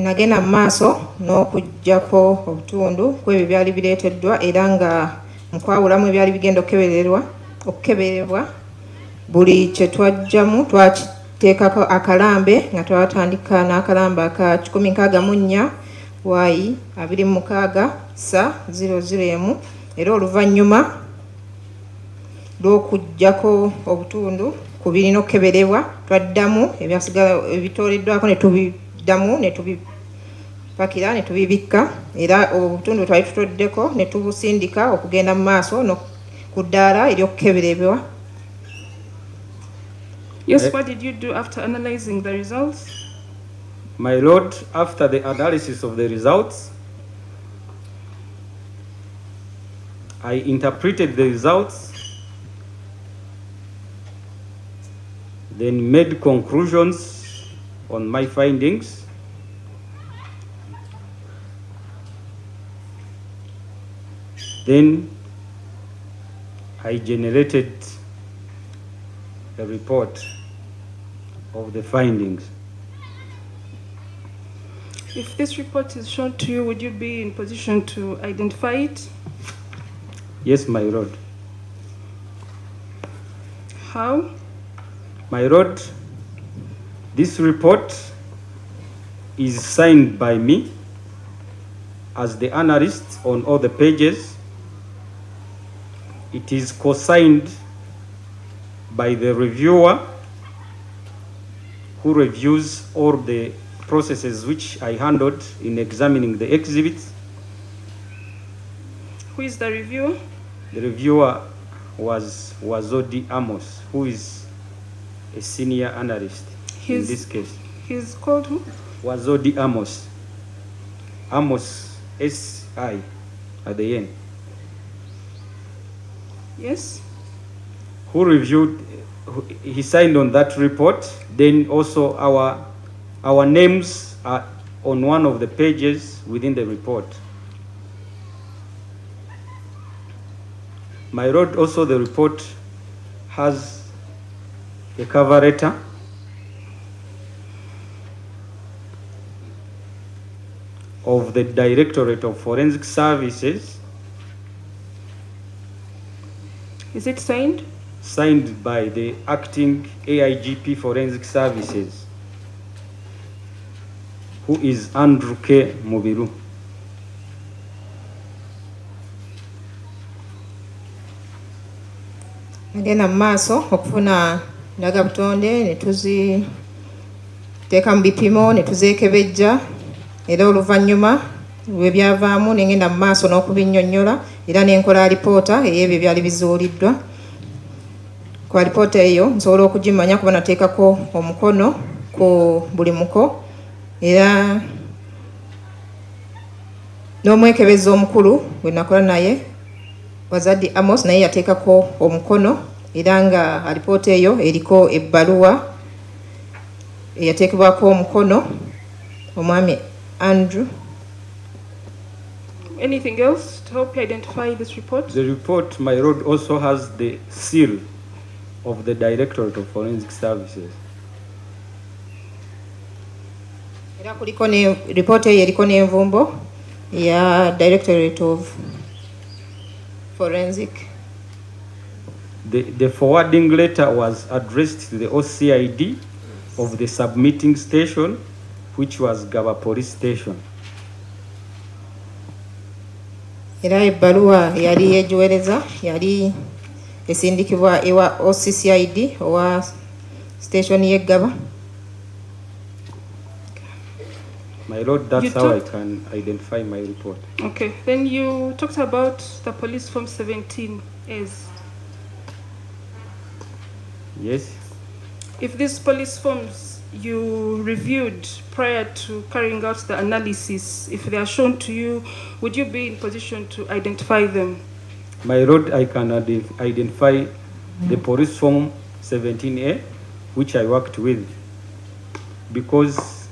nagenda mu maaso n'okuggyako obutundu kw'ebyo byali bireeteddwa era nga mukwawulamu ebyali bigenda okukeberebwa buli kye twajjamu twakiteekako akalambe nga twatandika n'akalambe aka 164 waayi 26 sa 001 era oluvannyuma lw'okuggyako obutundu ku birina okukeberebwa twaddamu ebyasigala ebitooleddwako ne tubiddamu ne tubipakira ne tubibikka era obutundu twali tutoddeko ne tubusindika okugenda mu maaso ku ddaala ery'okukeberebwa. Yes, what did you do after analyzing the results? My Lord, after the analysis of the results, I interpreted the results, then made conclusions on my findings, then I generated a report of the findings. If this report is shown to you, would you be in position to identify it? Yes, my Lord. How? My Lord, this report is signed by me as the analyst on all the pages. It is co-signed by the reviewer who reviews all the processes which I handled in examining the exhibits. Who is the reviewer? The reviewer was Wazodi Amos, who is a senior analyst in this case. He's called who? Wazodi Amos. Amos, S-I at the end. Yes. Who reviewed, he signed on that report. Then also our names are on one of the pages within the report. My Lord, also the report has a cover letter of the Directorate of Forensic Services. Is it signed? Signed by the acting AIGP Forensic Services, who is Andrew K. Mubiru. Agenda mu maaso okufuna ndagabutonde ne tuziteeka mu bipimo ne tuzeekebejja era oluvannyuma lw'ebyavaamu ne ngenda mu maaso n'okubinnyonnyola era n'enkola alipoota ey'ebyo byali bizuuliddwa. Ku alipoota eyo nsobola okugimanya kuba nateekako omukono ku buli muko era n'omwekebeza omukulu gwe nakola naye Wazadi Amos naye yateekako omukono era nga alipoota eyo eriko ebbaluwa eyateekebwako omukono omwami Andrew. Anything else to help you identify this report? The report, my Lord, also has the seal of the Directorate of Forensic Services. Era kuliko ne report eyo eriko n'envumbo ya Directorate of Forensic. The forwarding letter was addressed to the OCID of the submitting station, which was Gaba Police Station. Era ebbaluwa yali yejuwereza yali esindikibwa ewa OCCID owa station y'Egaba. My Lord, that's how I can identify my report. Okay, then you talked about the police form 17 as. Yes. If these police forms you reviewed prior to carrying out the analysis, if they are shown to you, would you be in position to identify them? My Lord, I can identify the police form 17A, which I worked with, because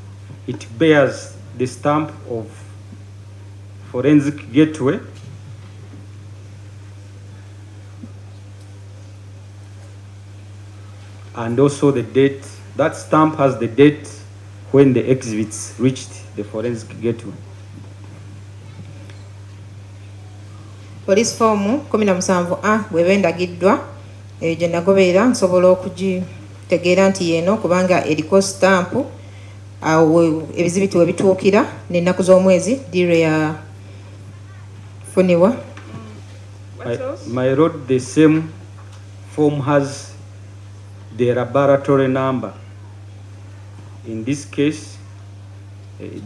it bears the stamp of Forensic Gateway, and also the date. That stamp has the date when the exhibits reached the forensic gateway. Police form 17A bw'eba endagiddwa eyo gye nagoberera nsobola okugitegeera nti yeeno kubanga eriko stamp awo ebizibiti we bituukira n'ennaku z'omwezi diri ya funibwa. My lord, the same form has the laboratory number. In this case,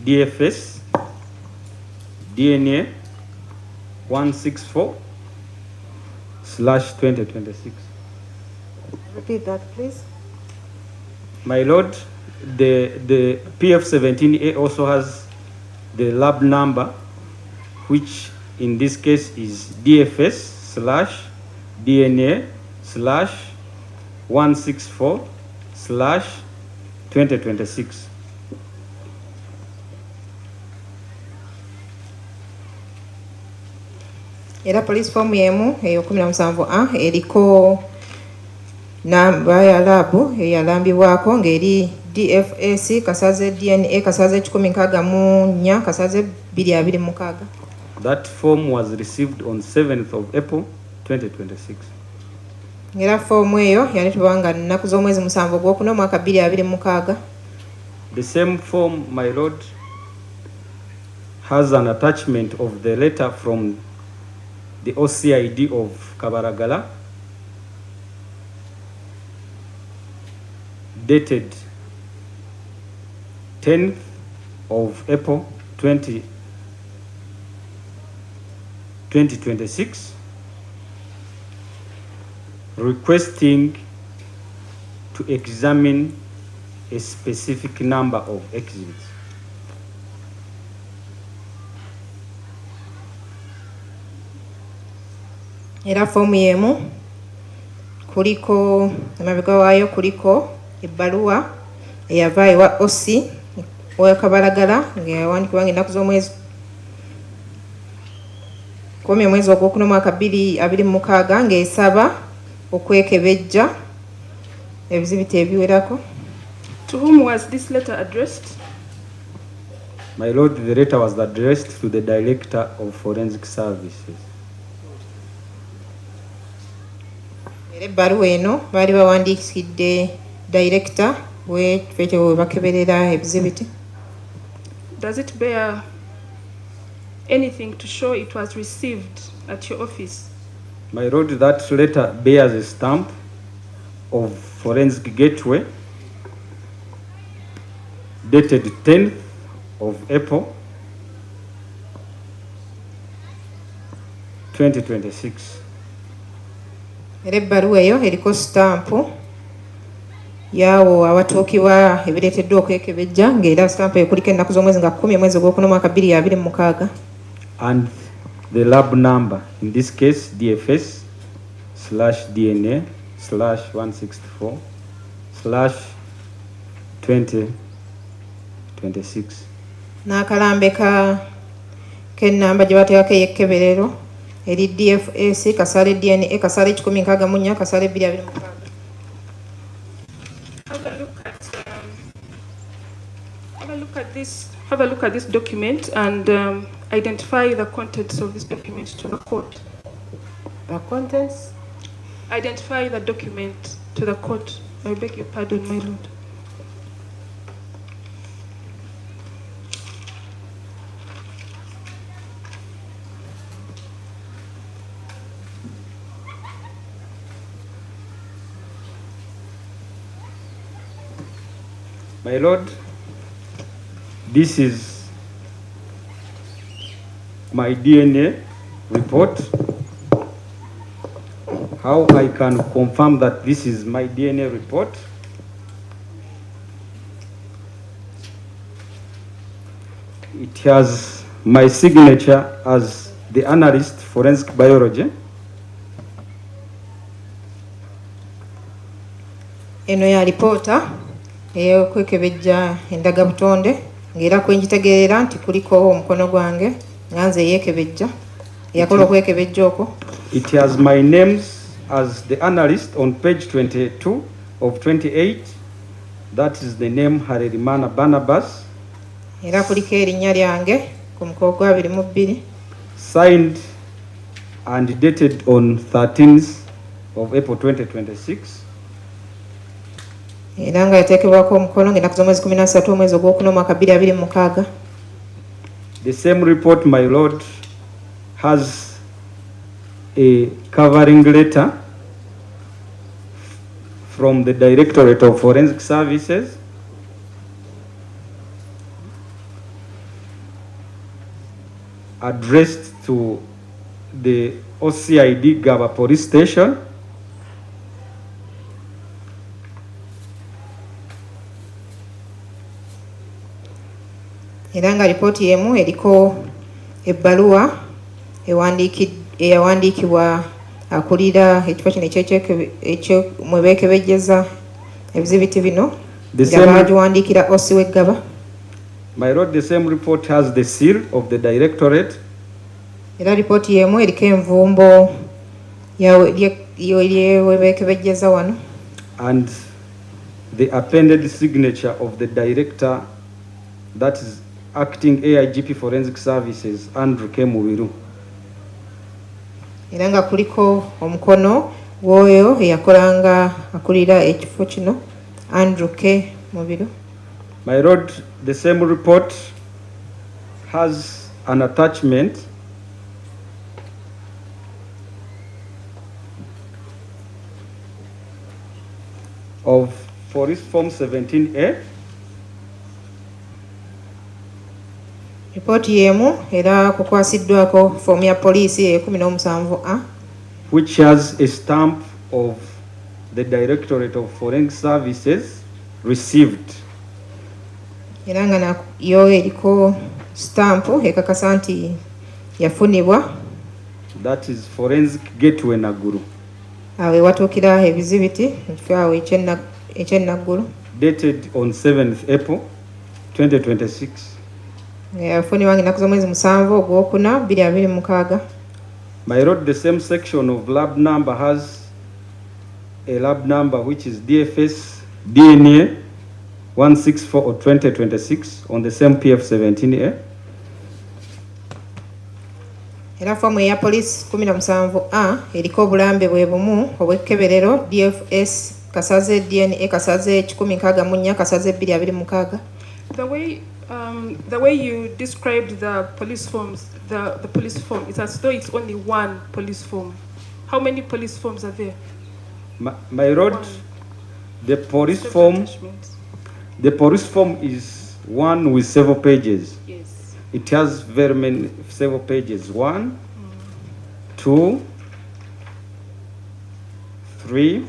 DFS, DNA 164/2026. Repeat that, please. My lord, the PF17A also has the lab number, which in this case is DFS/DNA/164/2026. Era police form yemu eyo 17A eriko namba ya labu eyalambibwako ng'eri DFS kasaze DNA kasaze 1064 kasaze 226. That form was received on 7th of April 2026. Era form eyo yalitubanga nnaku z'omwezi 7 ogwokuna mwaka 2026. The same form, my lord, has an attachment of the letter from the OCID of Kabaragala dated 10th of April 2026 requesting to examine a specific number of exhibits. Era form yemu kuliko amabega waayo kuliko ebbaluwa eyava ewa OC wa Kabalagala ng'eyawandiikibwa ng'ennaku z'omwezi 10 omwezi ogwokuna mwaka 2026 ng'esaba okwekebejja ebizibiti ebiwerako. To whom was this letter addressed? My lord, the letter was addressed to the Director of Forensic Services. Ebbaluwa eno baali bawandiikidde director w'ekifo we bakeberera ebizibiti. Does it bear anything to show it was received at your office? My lord, that letter bears a stamp of Forensic Gateway dated 10th of April 2026. Era ebbaluwa eyo eriko stampu yaawo awatuukibwa ebireeteddwa okwekebejja ng'era stampu eyo kuliko ennaku z'omwezi nga 10 omwezi ogwokuna mwaka 2026. And the lab number, in this case DFS/DNA/164/2026. N'akalambe k'ennamba gye bateekako ey'ekkeberero eri DFS kasale DNA kasale 1064 kasale 226. Have a look at this document and identify the contents of this document to the court. The contents? Identify the document to the court. I beg your pardon, my lord. My lord, this is my DNA report. How I can confirm that this is my DNA report? It has my signature as the analyst forensic biology. Eno ya reporter eyokwekebejja endagabutonde ng'era kwenjitegeerera nti kuliko omukono gwange nga nze yeekebejja eyakola okwekebejja okwo. It has my names as the analyst on page 22 of 28 That is the name Harerimana Barnabas. Era kuliko erinnya lyange ku mukolo gwa 22. Signed and dated on 13th of April 2026. Era nga yateekebwako omukono ng'ennaku z'omwezi 13 omwezi ogwokuna omwaka 2026. The same report, my lord, has a covering letter from the Directorate of Forensic Services addressed to the OCID Gaba Police Station. Era nga ripooti yemu eriko ebbaluwa eyawandiikibwa akulira ekifo kino ekyo mwe beekebejjeza ebizibiti bino nga baagiwandiikira osi w'eggaba. My lord, the same report has the seal of the Directorate. Era ripooti yemu eriko envumbo yewebeekebejjeza wano. And the appended signature of the Director, that is Acting AIGP Forensic Services, Andrew K. Mubiru. Era nga kuliko omukono gw'oyo eyakolanga akulira ekifo kino, Andrew K. Mubiru. My lord, the same report has an attachment of Police Form 17A. Ripooti yemu era kukwasiddwako foomu ya poliisi 17A, which has a stamp of the Directorate of Forensic Services received. Era nga yo eriko stampu ekakasa nti yafunibwa. That is Forensic Gateway Naguru. Awo ewatuukira ebizibiti ekifo awo eky'enaggulu. Dated on 7th April 2026. Yafunibwa ng'ennaku z'omwezi 7 ogwokuna 2026. My lord, the same section of lab number has a lab number which is DFS DNA 164 of 2026 on the same PF 17A. Era foomu eya poliisi 17A eriko obulambe bwe bumu obw'ekkeberero DFS kasaze DNA kasaze 1064 kasaze 2026. The way you described the police forms, the police form, it's as though it's only one police form. How many police forms are there? My lord, the police form is one with several pages. Yes. It has several pages. 1, 2, 3,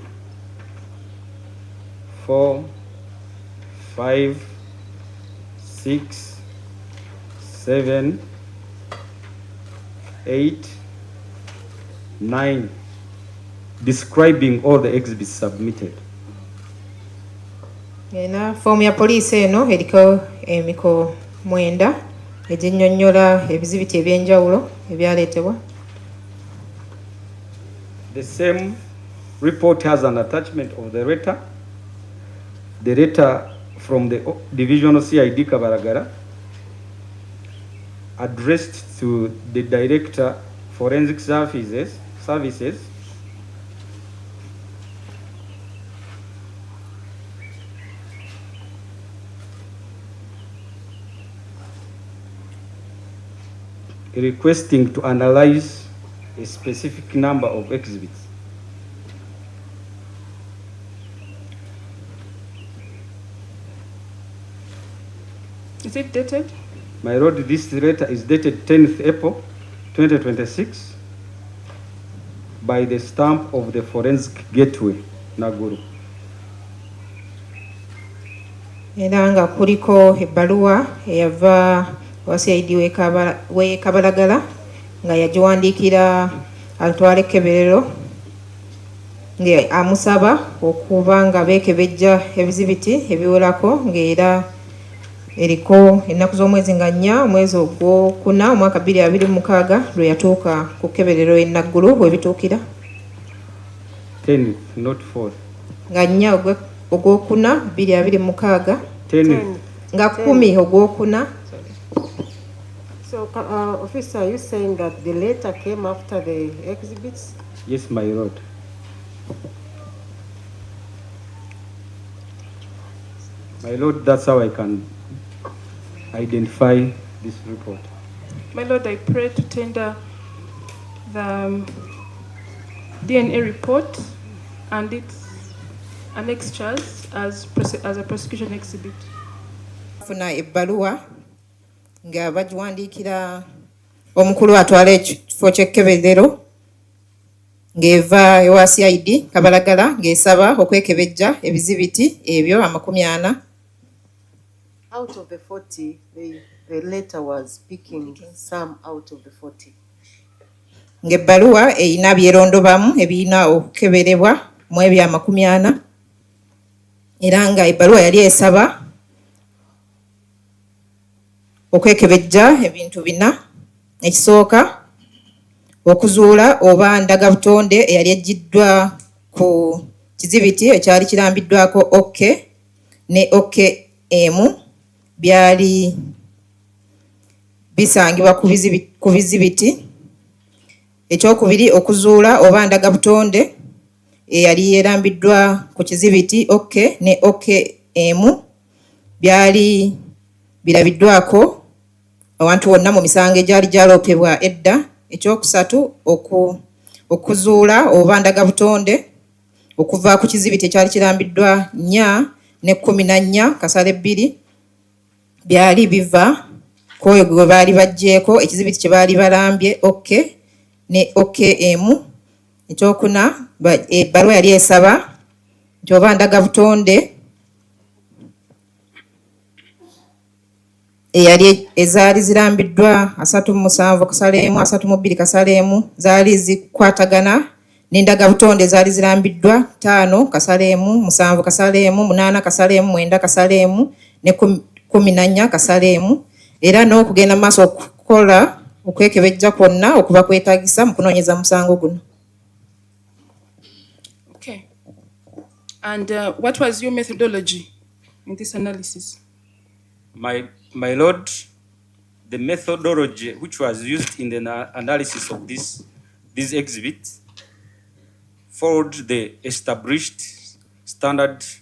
4, 5, 6, 7, 8, 9, describing all the exhibits submitted. Ena foomu ya poliisi eno eriko emiko 9 eginnyonnyola ebizibiti ebyenjawulo ebyaleetebwa. The same report has an attachment of the letter. The letter from the Divisional CID Kabaragara addressed to the Director Forensic Services requesting to analyze a specific number of exhibits. Is it dated? My lord, this letter is dated 10th April 2026 by the stamp of the Forensic Gateway Naguru. Era nga kuliko ebbaluwa eyava CID w'e Kabalagala nga yagiwandiikira atwala ekkeberero nga amusaba okuba nga beekebejja ebizibiti ebiwerako ng'era eriko ennaku z'omwezi nga 4 omwezi ogwokuna omwaka 2026 lwe yatuuka ku kkeberero enaggulu we bituukira. 10th, not 4th. Nga 4 ogwokuna 2026 10. nga 10 ogwokuna. So, officer, are you saying that the letter came after the exhibits? Yes, my lord. My lord, that's how I can identify this report. My Lord, I pray to tender the DNA report and its annexures as a prosecution exhibit. Funa ebbaluwa nga bagiwandiikira omukulu atwala ekifo ky'ekkebezero ng'eva ewa CID Kabalagala ng'esaba okwekebejja ebizibiti ebyo 40. Out of the 40, the letter was picking some out of the 40. Ng'ebbaluwa eyina byerondobamu ebiyina okukeberebwa mu ebyo 40 era nga ebbaluwa yali esaba okwekebejja ebintu 4. Ekisooka okuzuula oba ndagabutonde eyali ejjiddwa ku kizibiti ekyali kirambiddwako OK ne Okemu byali bisangibwa ku bizibiti. Ekyokubiri okuzuula oba ndagabutonde eyali yerambiddwa ku kizibiti OK ne Okemu byali birabiddwako awantu wonna mu misango egyali gyaloopebwa edda. Ekyokusatu okuzuula oba ndagabutonde okuva ku kizibiti ekyali kirambiddwa 4 ne 14 kasale 2 byali biva kwoyo gwe baali bajjeeko ekizibiti kye baali balambye OK ne Okemu. Ekyokuna ebbaluwa yali esaba nti oba ndagabutonde eyali ezaali zirambiddwa 37 kasale 1 32 kasale 1 zaali zikwatagana n'endagabutonde zaali zirambiddwa 5 kasale 1 7 kasale 1 8 kasale 1 9 kasale 1 ne 14 kasale 1 era n'okugenda mu maaso okukola okwekebejja kwonna okuba kwetaagisa mu kunoonyeza musango guno. Okay. And what was your methodology in this analysis? My lord, the methodology which was used in the analysis of these exhibits followed the established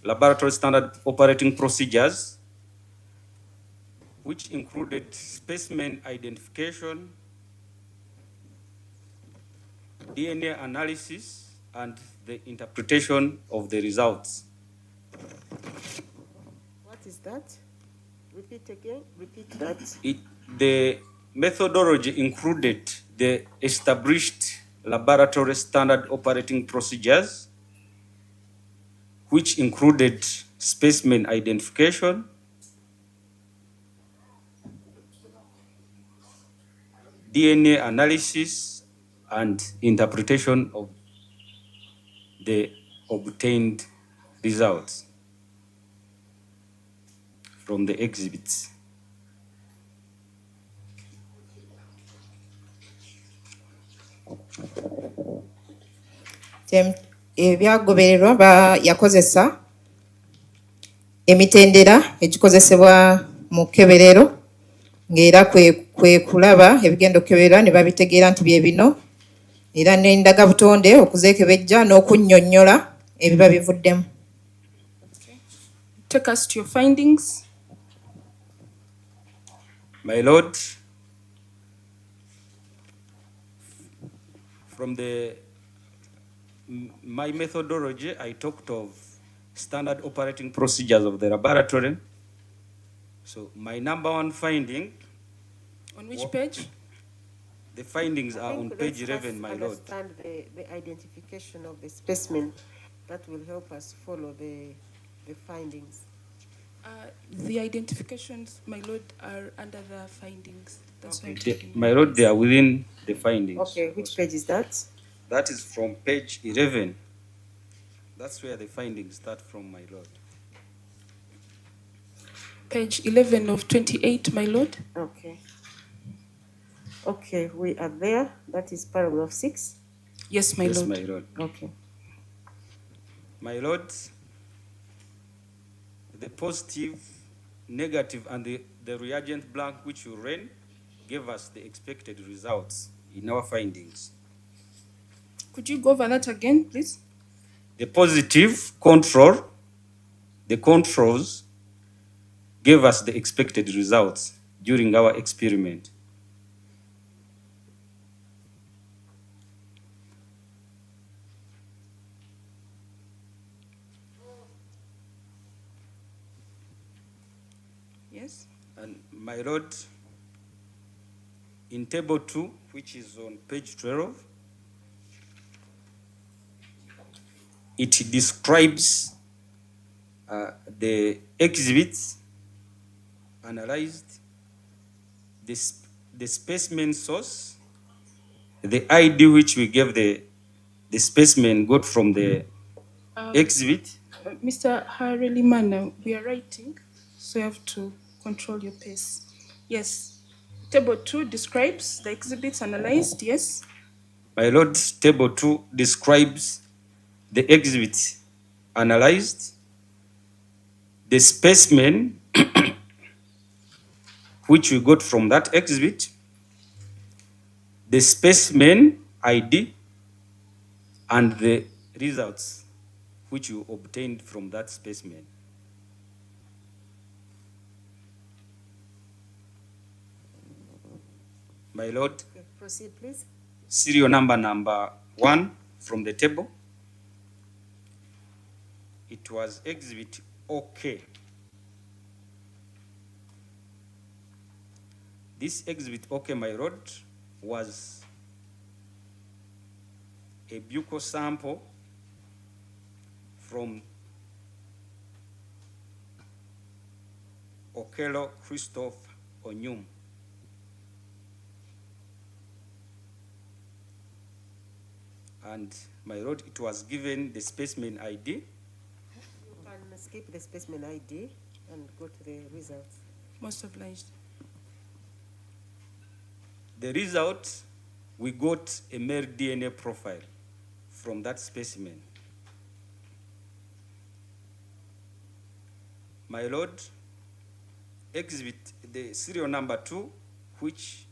laboratory standard operating procedures, which included specimen identification, DNA analysis, and the interpretation of the results. What is that? Repeat again. Repeat that. The methodology included the established laboratory standard operating procedures, which included specimen identification, DNA analysis, and interpretation of the obtained results from the exhibits. Ebyagobererwa yakozesa emitendera egikozesebwa mu kkeberero ng'era kwe kulaba ebigenda okukebererwa ne babitegeera nti bye bino era n'endagabutonde okuzeekebejja n'okunnyonnyola ebiba bivuddemu. Take us to your findings. My lord, from my methodology, I talked of standard operating procedures of the laboratory. So my number one finding. On which page? The findings are on page 11, my lord. Understand the identification of the specimen. That will help us follow the findings. The identifications, my lord, are under the findings. That's why I'm talking My lord, they are within the findings. Okay, which page is that? That is from page 11. That's where the findings start from, my lord. Page 11 of 28, my lord. Okay. Okay, we are there. That is paragraph 6. Yes, my Yes, lord. my lord. Okay. My lord, The positive, negative, and the reagent blank which you ran gave us the expected results in our findings. Could you go over that again, please? The positive control, the controls, gave us the expected results during our experiment. Yes. And my lord, in table 2, which is on page 12, it describes the exhibits analyzed, the specimen source, the ID which we gave the specimen got from the exhibit. Mr. Harelimana, we are writing, so you have to control your pace. Yes. Table 2 describes the exhibits analyzed, yes? My lord, table 2 describes the exhibit analyzed, the specimen which we got from that exhibit, the specimen ID, and the results which you obtained from that specimen. My lord, Okay, proceed, please. serial number 1 from the table. It was exhibit OK. This exhibit OK, my lord, was a buccal sample from Okello Christophe Onyum. And my lord, it was given the specimen ID. You can skip the specimen ID and go to the results. Most obliged. The result, we got a male DNA profile from that specimen. My lord, exhibit the serial number 2, which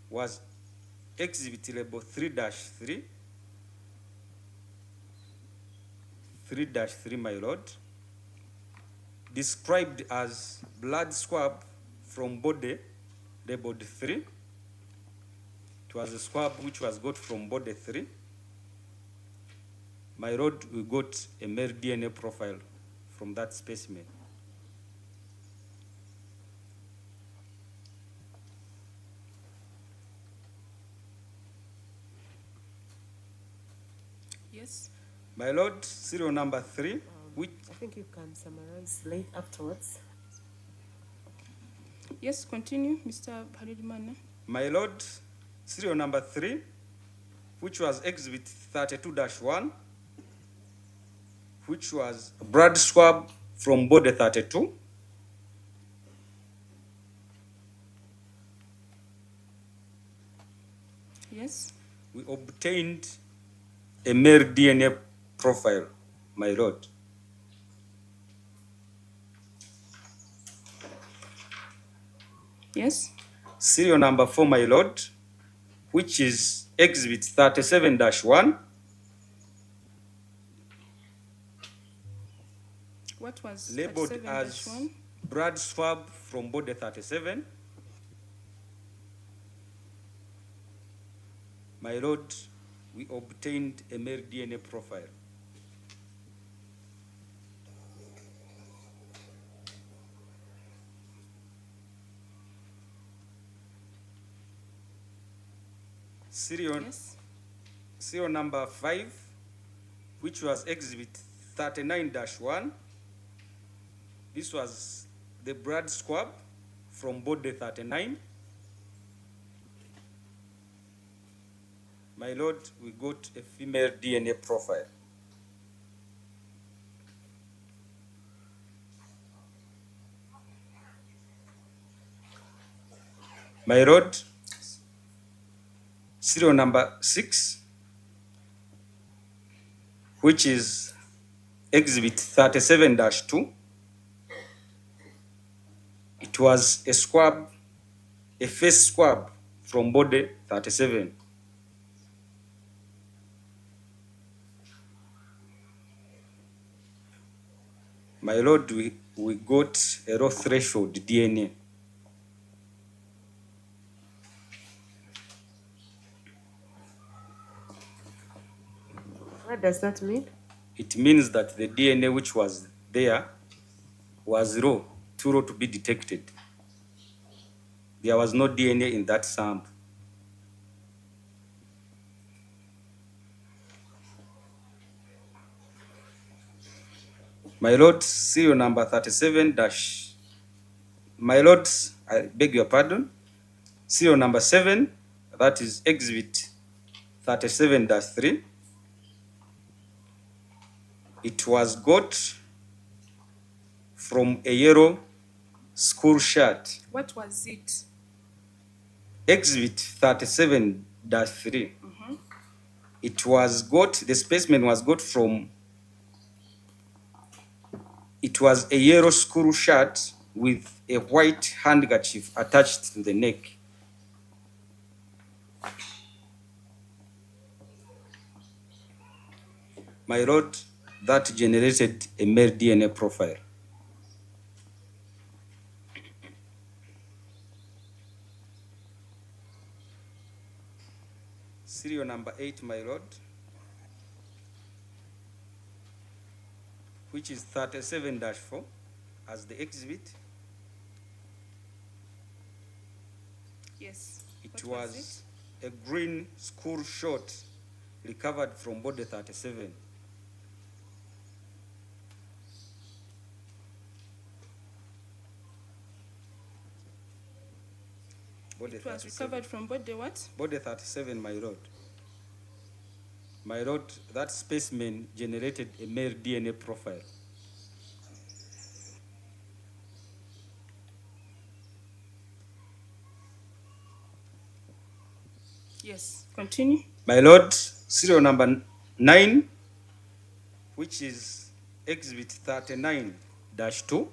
was exhibit label 3-3, 3-3, my lord, described as blood swab from body labeled 3. It was a swab which was got from body 3. My lord, we got a male DNA profile from that specimen. Yes. My lord, serial number 3, which I think you can summarize late afterwards. Yes, continue, Mr. Harelimana. my lord, serial number 3, which was exhibit 32-1, which was blood swab from body 32. Yes. We obtained a male DNA profile, my lord. Yes. Serial number 4, my lord, which is exhibit 37-1. What was Labeled 37-1? as blood swab from body 37. My lord, we obtained a male DNA profile. Serial number 5, which was exhibit 39-1. This was the blood swab from body 39. My lord, we got a female DNA profile. My lord, serial number 6, which is exhibit 37-2. It was a swab, a face swab from body 37. My lord, we got a low threshold DNA. What does that mean? It means that the DNA which was there was low, too low to be detected. There was no DNA in that sample. My lord, serial number 37 dash. My lord, I beg your pardon. Serial number 7, that is exhibit 37-3. It was got from a yellow school shirt. What was it? Exhibit 37-3. It was got, the specimen was got from, it was a yellow school shirt with a white handkerchief attached to the neck. My lord, that generated a male DNA profile. Serial number 8, my lord, which is 37-4 as the exhibit. Yes. It What was a green school short recovered from body 37. Body It was 37. recovered from body what? Body 37, my lord. My lord, that specimen generated a male DNA profile. Yes. Continue. My lord, serial number 9, which is exhibit 39-2.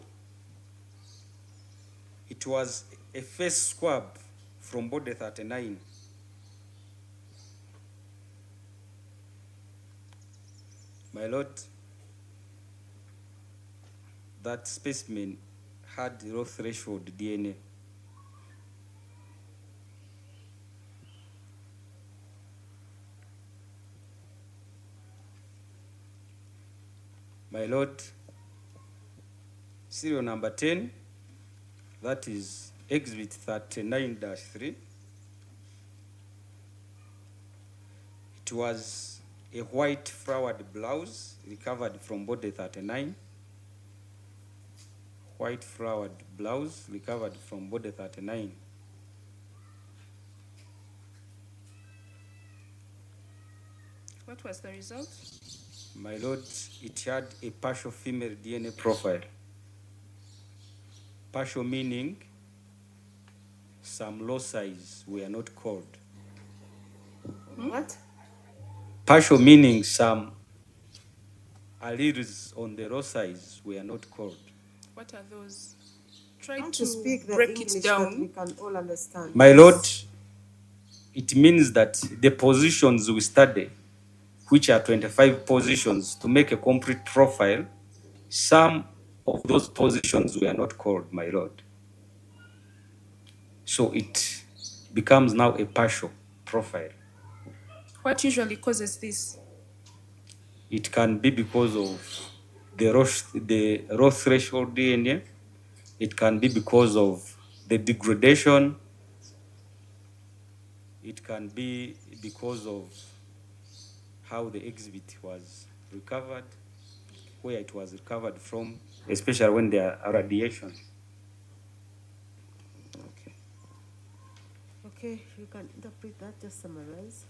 It was a face swab from body 39. My lord, that specimen had low threshold DNA. My lord, serial number 10, that is exhibit 39-3. It was a white flowered blouse recovered from body 39. White flowered blouse recovered from body 39. What was the result? My lord, it had a partial female DNA profile. Partial meaning some loci were not called. What? Partial meaning some alleles on the loci were not called. What are those? Try How to speak the break English it that we down. can all understand. My lord, it means that the positions we study, which are 25 positions to make a complete profile, some of those positions were not called, my lord. So it becomes now a partial profile. What usually causes this? It can be because of the raw threshold DNA. It can be because of the degradation. It can be because of how the exhibit was recovered, where it was recovered from, especially when there are radiation. Okay. Okay, you can interpret that, just summarize.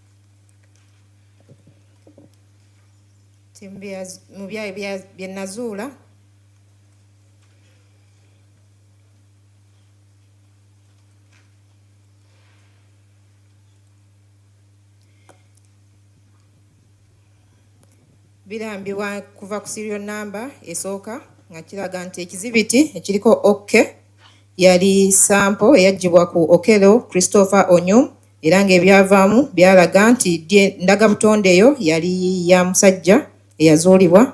Mu bye nazuula birambibwa kuva ku serial number esooka nga kiraga nti ekizibiti ekiriko OK yali sampo eyaggyibwa ku Okello Christopher Onyum era ng'ebyavaamu byalaga nti ndagabutonde eyo yali ya musajja eyazuulibwa.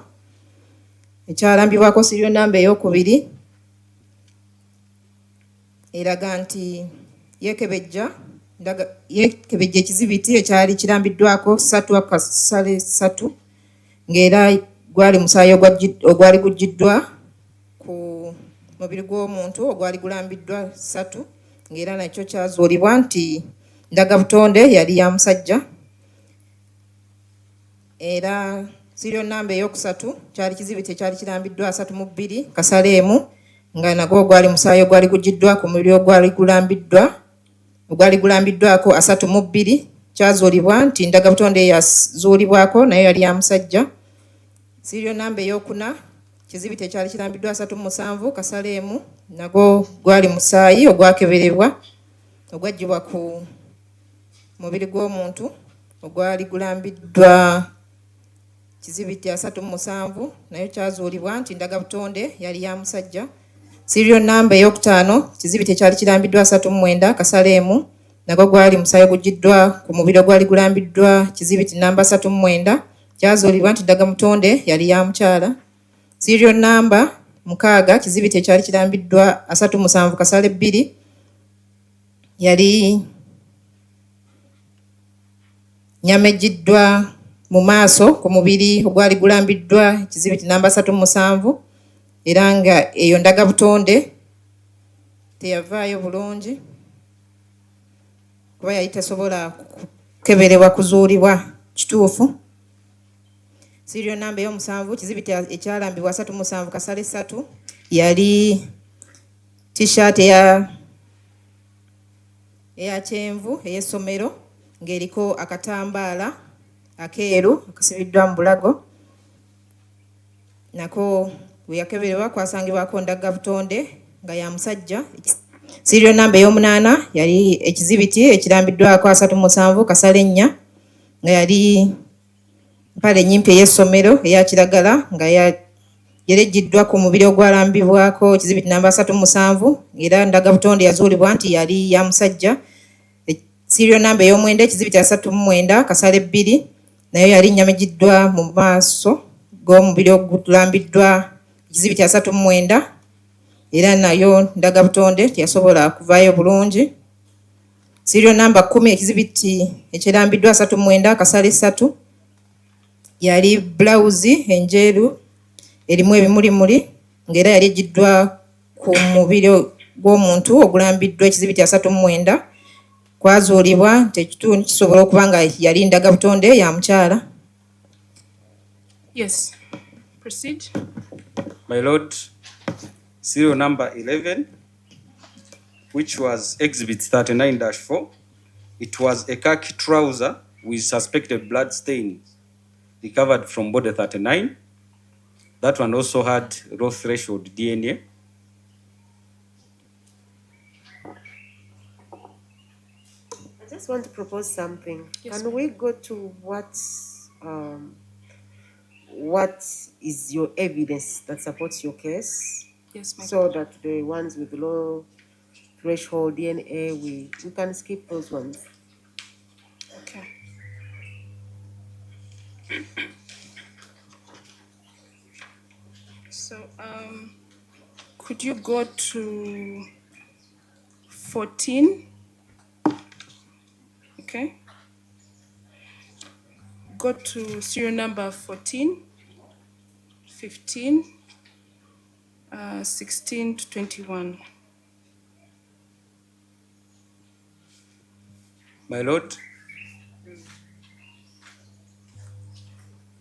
Ekyalambibwako serial number ey'okubiri eraga nti yeekebejja ekizibiti ekyali kirambiddwako 3 akasale 3 ng'era gwali musaayi ogwali guggiddwa ku mubiri gw'omuntu ogwali gulambiddwa 3 ng'era nakyo kyazuulibwa nti ndagabutonde yali ya musajja. Era serial number ey'okusatu kyali kizibiti ekyali kirambiddwa 32 kasale emu nga nagwo gwali musaayi ogwali guggiddwa ku mubiri ogwali gulambiddwako 32 kyazuulibwa nti ndagabutonde yazuulibwako naye yali ya musajja. Serial number ey'okuna kizibiti ekyali kirambiddwa 37 kasale emu nagwo gwali musaayi ogwakeberebwa ogwaggyibwa ku mubiri gw'omuntu ogwali gulambiddwa kizibiti 37 nayo kyazuulibwa nti ndagabutonde yali ya musajja. Serial number ey'okutaano kizibiti ekyali kirambiddwa 39 kasale emu nagwo gwali musaayi guggiddwa ku mubiri ogwali gulambiddwa kizibiti namba 39 kyazuulibwa nti ndagabutonde yali ya mukyala. Serial number 6 kizibiti ekyali kirambiddwa 37 kasale 2 yali nyamegiddwa mu maaso ku mubiri ogwali gulambiddwa kizibiti namba 37 era nga eyo ndagabutonde teyavaayo bulungi kuba yali tesobola kukeberebwa kuzuulibwa kituufu. Serial number ey'omusanvu kizibiti ekyalambibwa 37 kasale 3 yali t-shirt eya kyenvu ey'essomero ng'eriko akatambaala akeeru akasibiddwa mu bulago. Nako we yakeberebwa kwasangibwako ndagabutonde nga ya musajja. Serial number ey'omunaana yali ekizibiti ekirambiddwako 37 kasale 4 nga yali mpale ennyimpi ey'essomero eya kiragala nga yareggiddwa ku mubiri ogwalambibwako ekizibiti namba 37 era ndagabutonde yazuulibwa nti yali ya musajja. Serial number ey'omwenda ekizibiti 39 kasale 2 nayo yali nyamegiddwa mu maaso g'omubiri ogulambiddwa ekizibiti 39 era nayo ndagabutonde teyasobola kuvaayo bulungi. Serial number 10 ekizibiti ekirambiddwa 39 kasale 3 yali blouse enjeru erimu ebimulimuli ng'era yali eggiddwa ku mubiri gw'omuntu ogulambiddwa ekizibiti 39 kwazuulibwa nti ekitundu kisobola okuba nga yali ndagabutonde ya mukyala. Yes, proceed. My Lord, serial number 11, which was exhibit 39-4, it was a khaki trouser with suspected blood stains recovered from body 39. That one also had low threshold DNA. I just want to propose something. Yes, Can we go to what is your evidence that supports your case? Yes, ma'am. So that the ones with low threshold DNA, we can skip those ones. Okay. So, could you go to 14? Okay. Go to serial number 14, 15, 16 to 21. My Lord,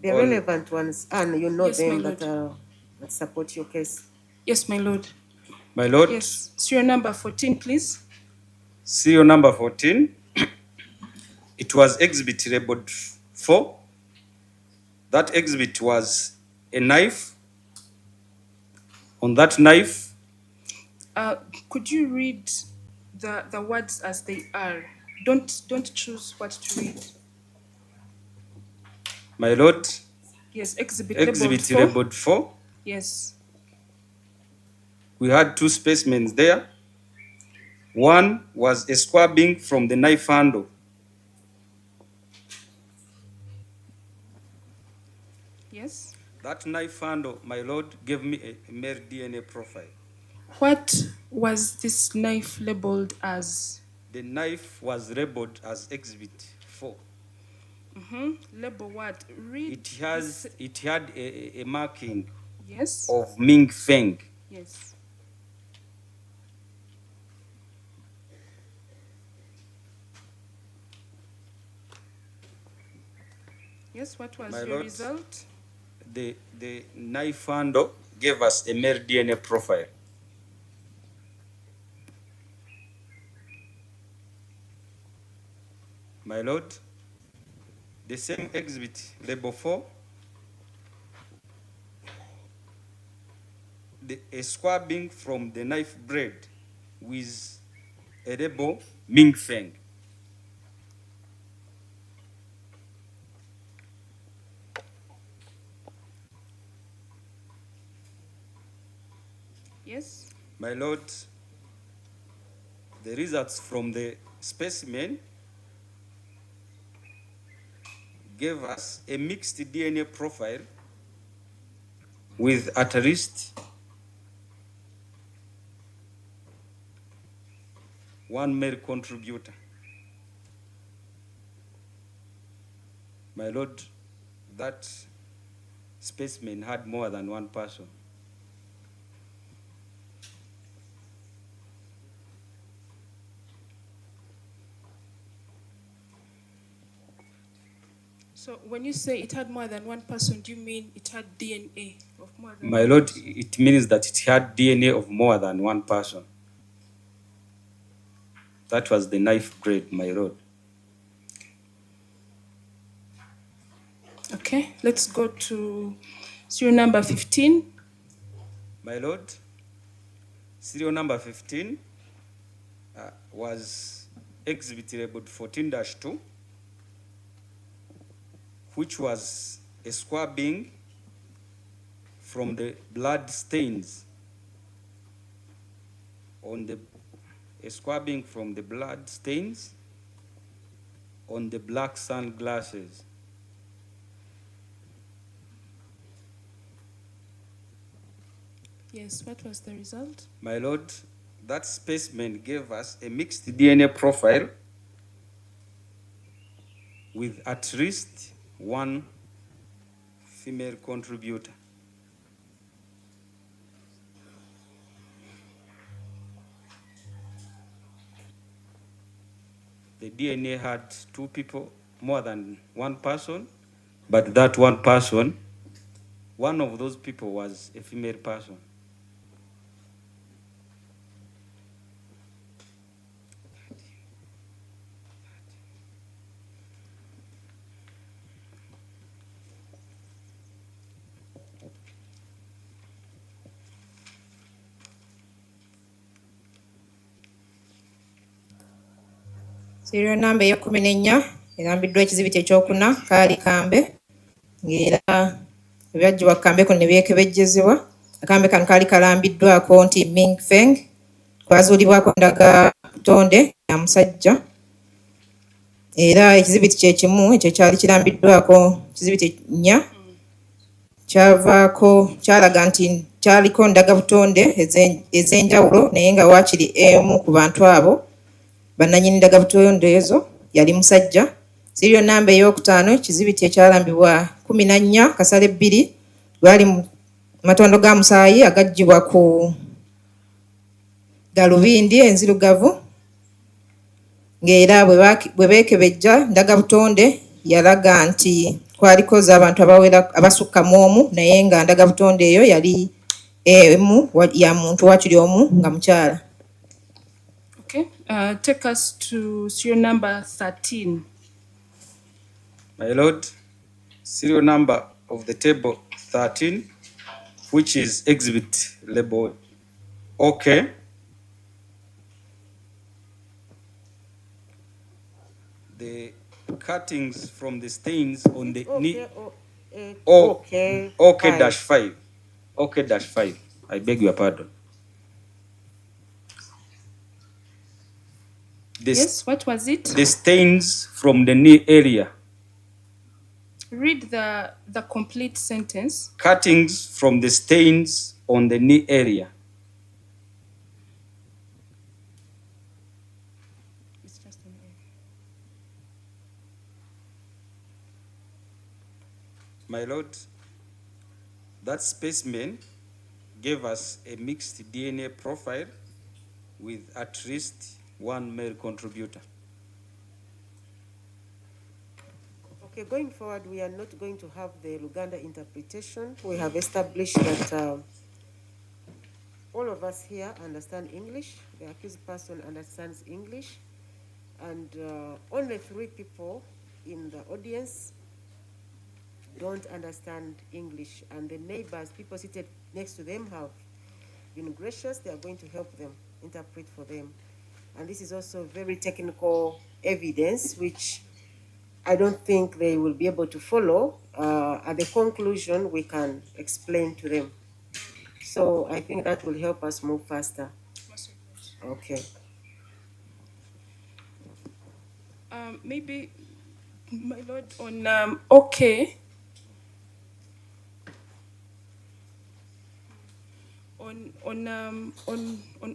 The relevant ones, and you know Yes, them my that support your case. Yes, my lord. my Lord, Yes. Serial number 14, please. serial number 14, it was exhibit labeled 4. That exhibit was a knife. On that knife, Could you read the words as they are? Don't choose what to read. my Lord, Yes, exhibit exhibit labeled 4. labeled 4. Yes. We had 2 specimens there. One was a squabbing from the knife handle. Yes. That knife handle, my lord, gave me a male DNA profile. What was this knife labeled as? The knife was labeled as Exhibit 4. Label what? Read. It had a marking Yes. of Ming Feng. Yes. Yes, what was My your lord, result? The knife handle gave us a male DNA profile. My lord, the same exhibit, label 4, a squabbing from the knife blade with a label Ming Feng. Yes. My lord, the results from the specimen gave us a mixed DNA profile with at least one male contributor. My lord, that specimen had more than one person. So when you say it had more than one person, do you mean it had DNA of more than My one lord, person? it means that it had DNA of more than one person. That was the knife grade, my lord. Okay, let's go to serial number 15. My lord, serial number 15 was exhibit labeled 14-2, which was a squabbing from the blood stains on the blood stains on the black sunglasses. Yes, what was the result? My lord, that specimen gave us a mixed DNA profile with at least one female contributor. The DNA had two people, more than one person, but that one person, one of those people was a female person. Serial number ey'okumi erambiddwa ekizibiti ekyokuna kaali kambe ng'era ebyaggyibwa ku kambe kuno ne byekebejjezebwa. Akambe kano kaali kalambiddwako nti Ming Feng, kwazuulibwako ndagabutonde ya musajja, era ekizibiti kye kimu ekyo kyali kirambiddwako ekizibiti 4 kyavaako kyalaga nti kyaliko ndagabutonde ez'enjawulo naye nga waakiri emu ku bantu abo bannannyini ndagabutonde ezo yali musajja. Serial number ey'okutaano ekizibiti ekyalambibwa 14 kasale 2 lwali matondo ga musaayi agaggyibwa ku galubindi enzirugavu, ng'era bwe beekebejja ndagabutonde yalaga nti kwaliko z'abantu abasukka mu omu naye nga ndagabutonde eyo yali emu ya muntu waakiri omu nga mukyala. Okay, take us to serial number 13. My lord, serial number of the table 13, which is exhibit label OK. The cuttings from the stains on the knee. OK-5. OK-5. I beg your pardon. Yes, what was it? The stains from the knee area. Read the complete sentence. Cuttings from the stains on the knee area. It's just an area. My Lord, that specimen gave us a mixed DNA profile with at least one male contributor. Okay, going forward, we are not going to have the Luganda interpretation. We have established that all of us here understand English. The accused person understands English. And only 3 people in the audience don't understand English. And the neighbors, people seated next to them, have been gracious. They are going to help them interpret for them. And this is also very technical evidence, which I don't think they will be able to follow. At the conclusion, we can explain to them. So I think that will help us move faster. Okay. Maybe, my Lord, on okay. On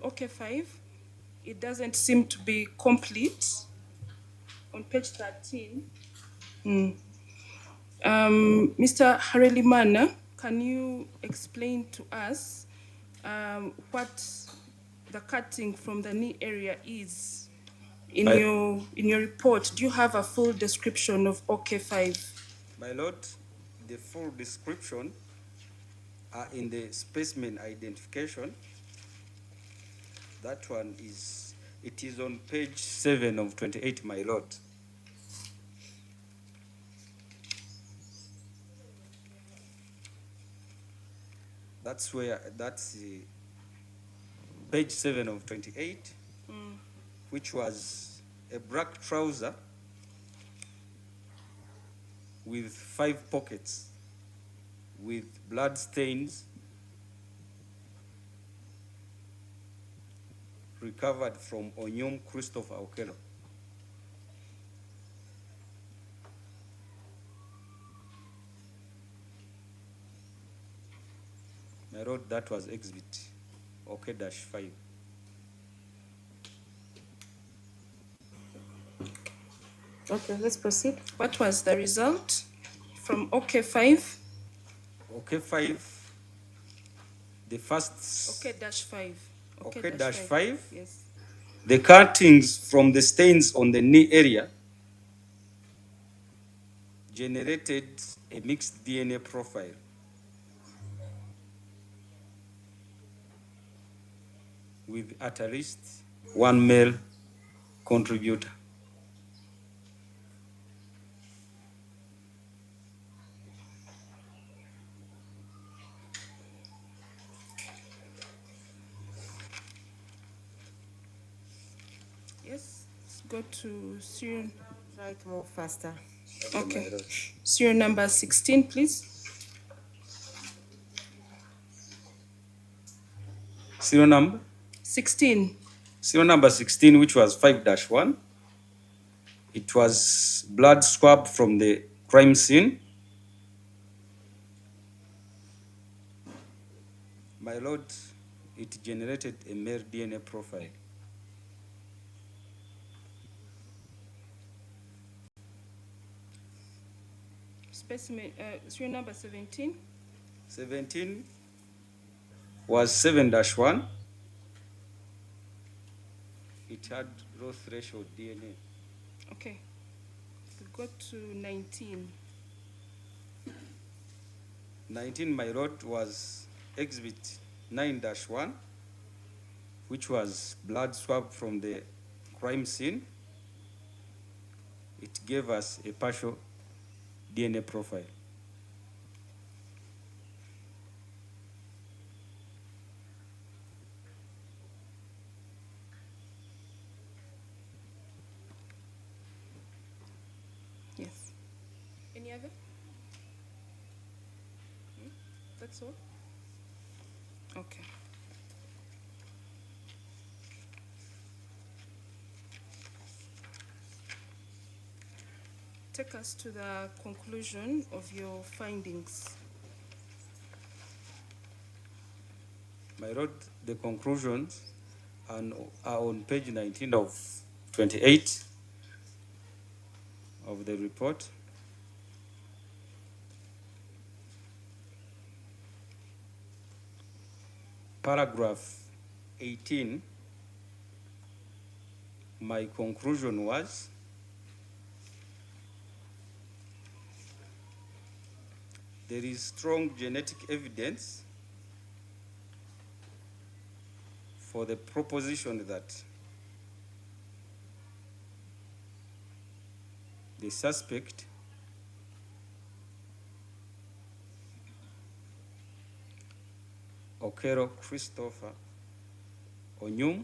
OK 5, it doesn't seem to be complete. On page 13, Mr. Harelimana, can you explain to us what the cutting from the knee area is in your report? Do you have a full description of OK 5? My Lord, the full description are in the specimen identification. That one is, it is on page 7 of 28, my Lord. That's page 7 of 28, which was a black trouser with 5 pockets with blood stains recovered from Onyom Christopher Okello. My Lord, that was exhibit OK-5. Okay, let's proceed. What was the result from OK 5? OK-5, the first OK-5. OK-5. Yes. The cuttings from the stains on the knee area generated a mixed DNA profile with at least one male contributor. Yes. Let's go to serial. Try to move faster. Okay. Serial number 16, please. Serial number? 16. Serial number 16, which was 5-1. It was blood swab from the crime scene. My Lord, it generated a male DNA profile. Specimen, serial number 17. 17 was 7-1. It had low threshold DNA. Okay. We go to 19. 19, my Lord, was exhibit 9-1, which was blood swab from the crime scene. It gave us a partial DNA profile. Yes. Any other? That's all? Okay. take us to the conclusion of your findings. My Lord, the conclusions are on page 19 of 28 of the report. Paragraph 18, my conclusion was there is strong genetic evidence for the proposition that the suspect Okello Christopher Onyum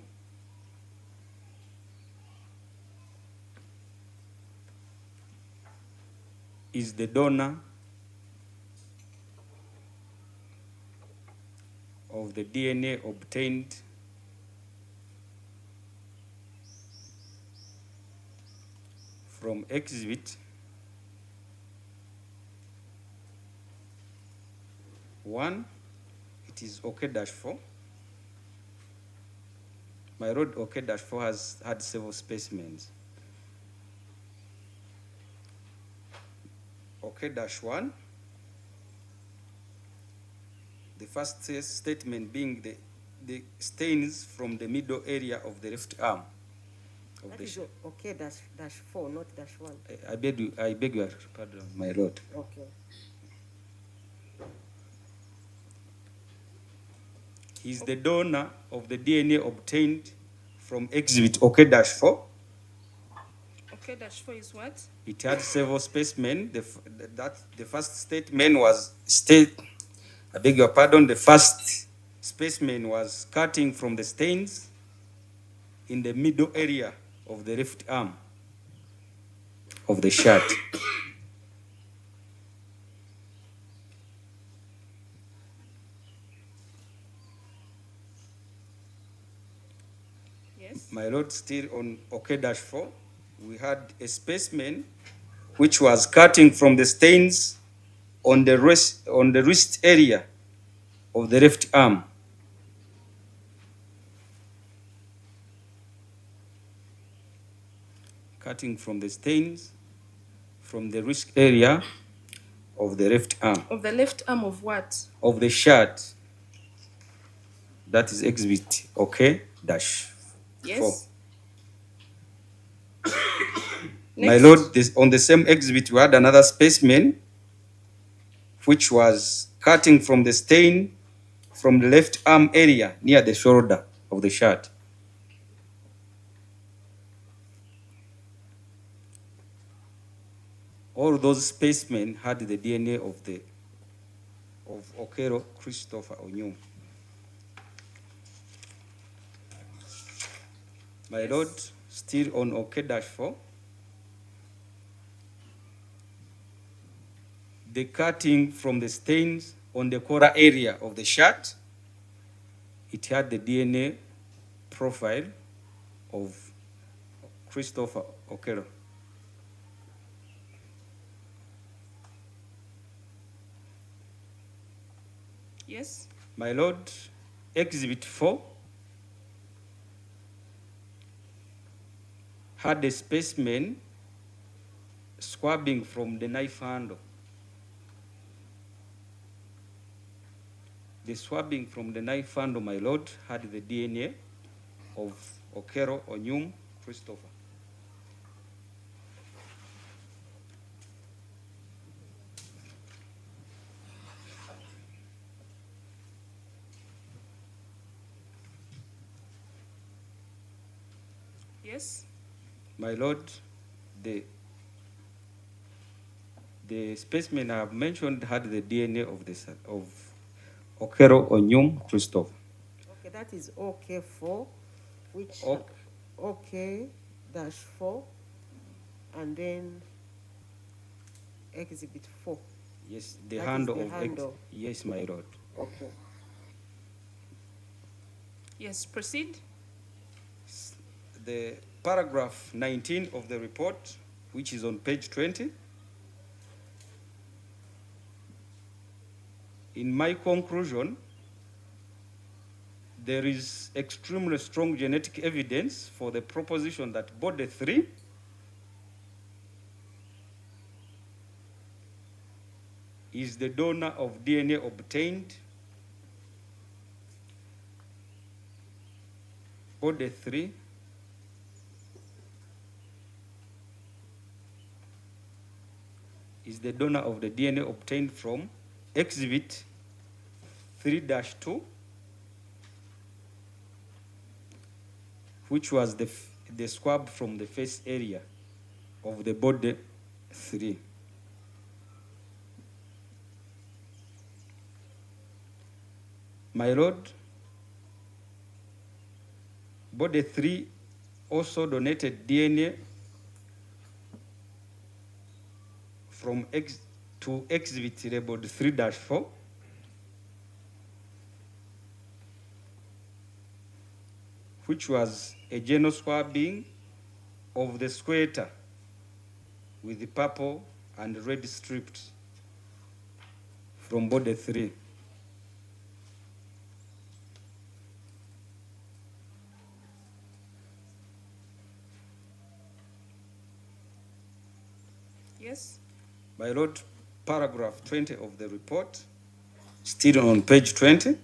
is the donor of the DNA obtained from exhibit 1. It is OK-4. My Lord, OK-4 has had several specimens. OK-1, the first statement being the stains from the middle area of the left arm. Of That is okay, dash 4, not dash 1. I beg your pardon, my Lord. Okay. He's the donor of the DNA obtained from exhibit OK-4. OK-4 is what? It had several specimens. The first statement was I beg your pardon, the first specimen was cutting from the stains in the middle area of the left arm of the shirt. Yes. My Lord, still on OK-4, we had a specimen which was cutting from the stains on the wrist area of the left arm. Cutting from the stains from the wrist area of the left arm. Of the left arm of what? Of the shirt. That is exhibit OK-4. Yes. My Lord, on the same exhibit, we had another specimen which was cutting from the stain from the left arm area near the shoulder of the shirt. All those specimens had the DNA of Okello Christopher Onyum. My Lord, still on OK-4, the cutting from the stains on the collar area of the shirt, it had the DNA profile of Christopher Okello. Yes. My Lord, exhibit 4 had a specimen swabbing from the knife handle. The swabbing from the knife handle, my Lord, had the DNA of Okello Onyum Christopher. Yes. My Lord, the specimen I have mentioned had the DNA of Okello Onyum Christopher. Okay, that is OK-4, which OK-4, and then exhibit 4. Yes, the That handle is of the handle. yes, my Lord. Okay. Yes, proceed. The paragraph 19 of the report, which is on page 20, in my conclusion, there is extremely strong genetic evidence for the proposition that body 3 is the donor of DNA obtained. Body 3 is the donor of the DNA obtained from exhibit 3-2, which was the swab from the face area of the body 3. My lord, body 3 also donated DNA from to exhibit labeled 3-4, which was a genome swabbing of the squatter with the purple and red strips from body 3. Yes. My lord, paragraph 20 of the report, still on page 20.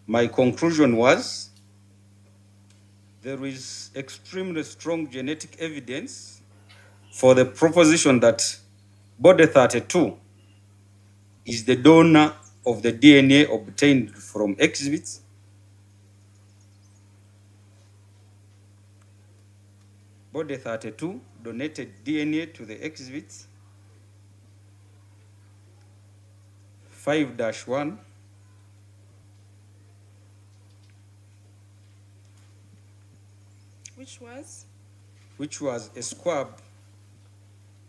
My conclusion was there is extremely strong genetic evidence for the proposition that body 32 is the donor of the DNA obtained from exhibits. Body 32 donated DNA to the exhibits 5-1, which was a swab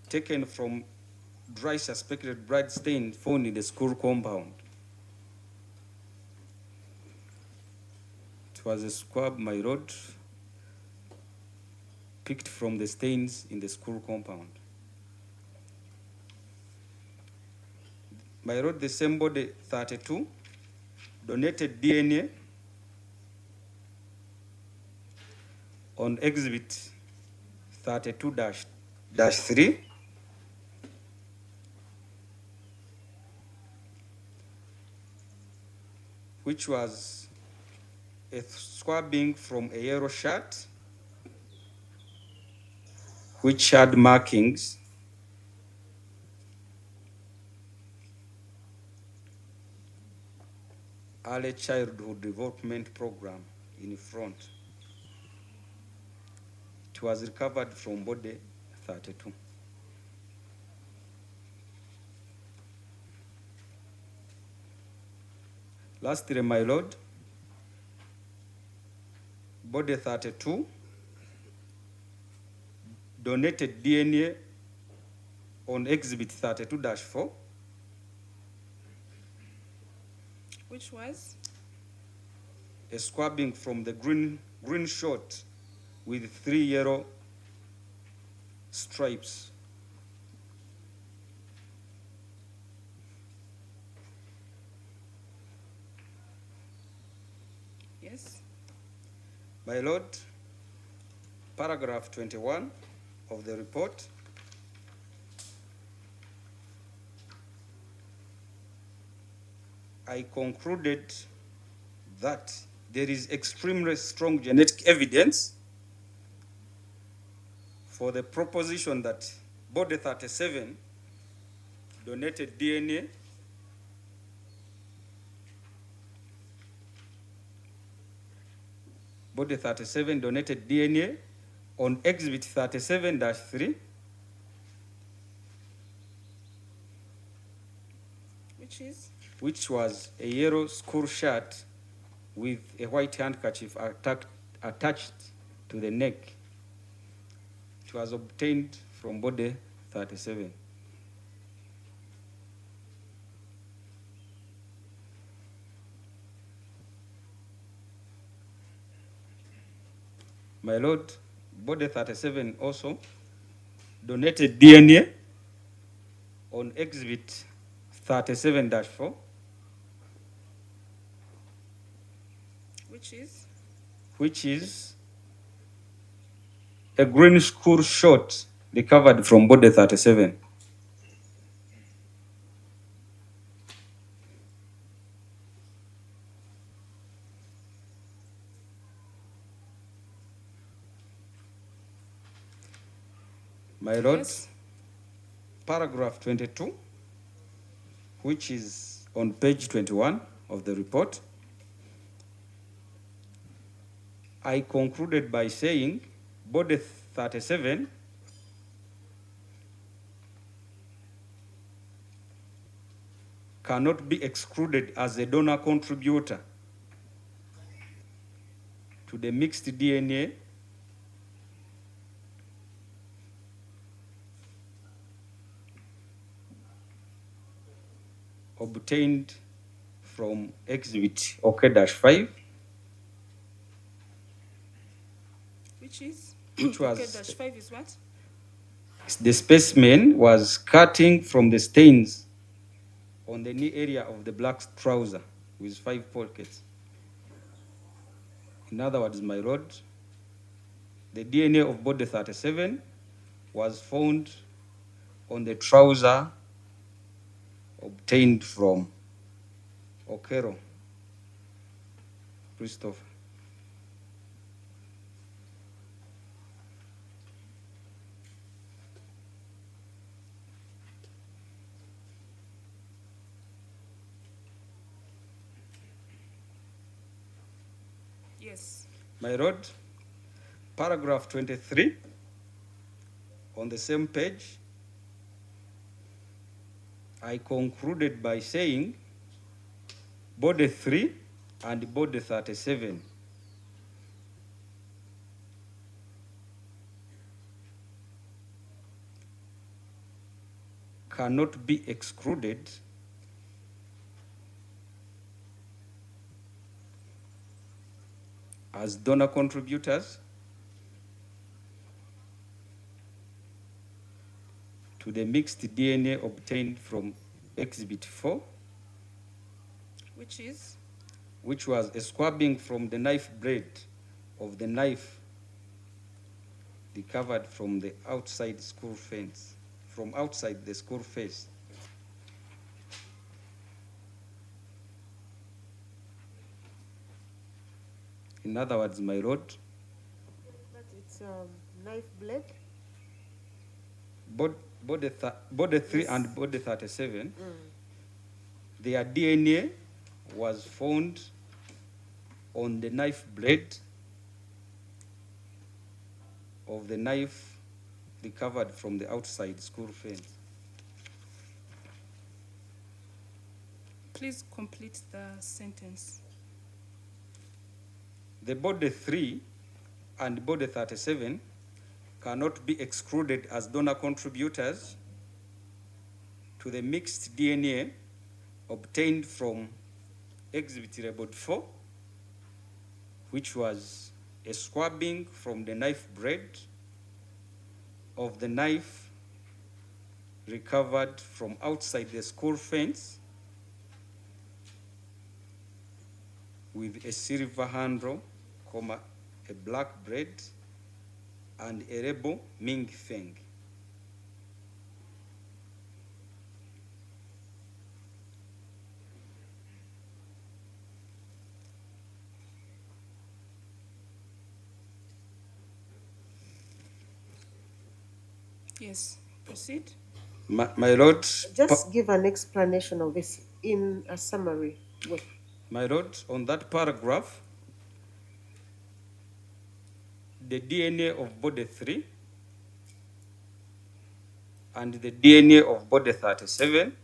taken from dry suspected blood stain found in the school compound. It was a swab, my lord, picked from the stains in the school compound. My lord, the same body 32 donated DNA on exhibit 32-3, which was a swabbing from a yellow shirt which had markings early childhood development program in front. It was recovered from body 32. Lastly, my lord, body 32 donated DNA on exhibit 32-4, which was a swabbing from the green short with 3 yellow stripes. Yes. My lord, paragraph 21 of the report. I concluded that there is extremely strong genetic evidence for the proposition that body 37 donated DNA on exhibit 37-3, which was a yellow school shirt with a white handkerchief attached to the neck. It was obtained from body 37. My lord, body 37 also donated DNA on exhibit 37-4, which is a green school short recovered from body 37. My lord, Yes. paragraph 22, which is on page 21 of the report, I concluded by saying body 37 cannot be excluded as a donor contributor to the mixed DNA obtained from exhibit OK-5, which was OK-5 is what? the specimen was cutting from the stains on the knee area of the black trouser with 5 pockets. In other words, my lord, the DNA of body 37 was found on the trouser obtained from Okello, Christopher. Yes. My lord, paragraph 23 on the same page, I concluded by saying body 3 and body 37 cannot be excluded as donor contributors to the mixed DNA obtained from exhibit 4, which was a squabbing from the knife blade of the knife recovered from the outside school fence, from outside the school fence. In other words, my lord, But it's knife blade. body 3 Yes. and body 37, their DNA was found on the knife blade of the knife recovered from the outside school fence. Please complete the sentence. The body 3 and body 37 cannot be excluded as donor contributors to the mixed DNA obtained from exhibit labeled 4, which was a squabbing from the knife blade of the knife recovered from outside the school fence with a silver handle, a black blade, and a label Ming Feng. Yes, proceed. My lord, Just give an explanation of this in a summary way. my lord, on that paragraph, the DNA of body 3 and the DNA of body 37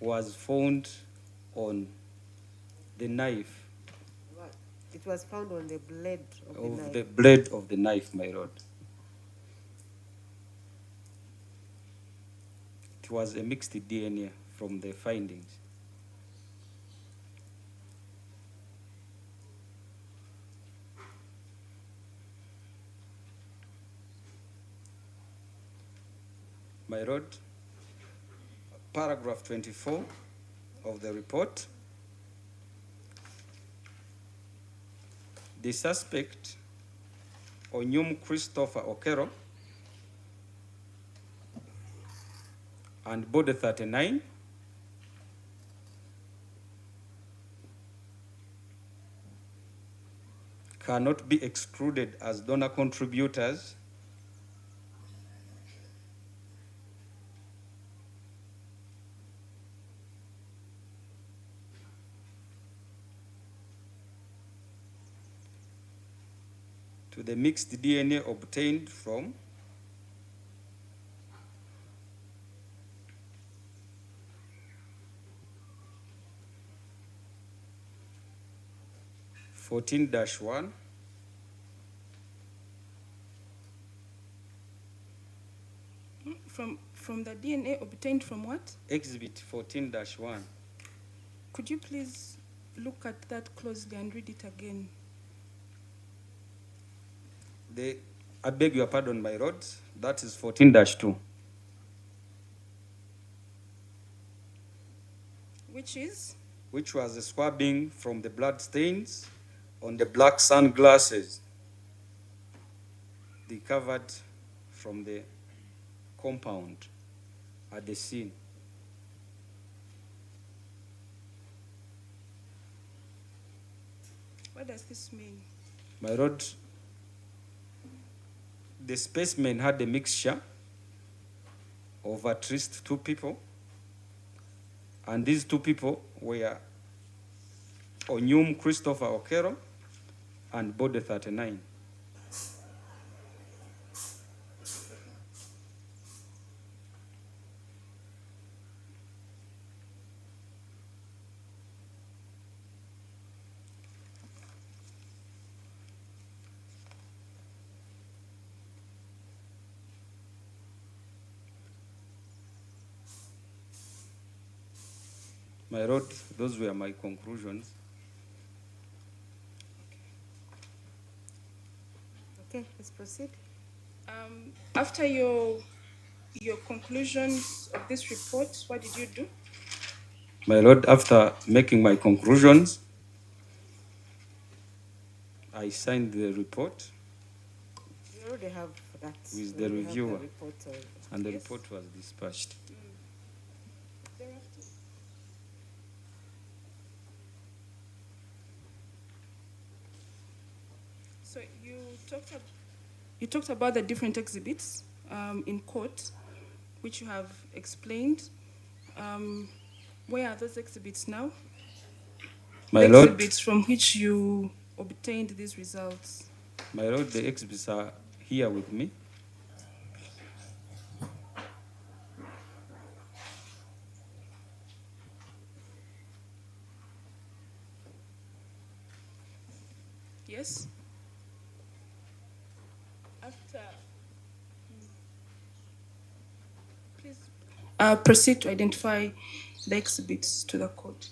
was found on the knife. It was found on the blade of the knife. The blade of the knife, my lord. It was a mixed DNA from the findings. My lord, paragraph 24 of the report. The suspect, Onyum Christopher Okello, and body 39, cannot be excluded as donor contributors to the mixed DNA obtained from (14-1) From the DNA obtained from what? Exhibit 14-1. Could you please look at that closely and read it again? I beg your pardon, my lord, that is 14-2. Which is? Which was a swabbing from the blood stains on the black sunglasses recovered from the compound at the scene. What does this mean? My lord, the specimen had a mixture of at least 2 people, and these 2 people were Onyum Christopher Okello and body 39. My lord, those were my conclusions. Okay, let's proceed. After your conclusions of this report, what did you do? My lord, after making my conclusions, I signed the report We already have that. with We the already have reviewer, report, and the Yes. report was dispatched. Thereafter. So you talked about the different exhibits in court, which you have explained. Where are those exhibits now? My The lord, exhibits from which you obtained these results. my lord, the exhibits are here with me. Yes? After, please proceed to identify the exhibits to the court.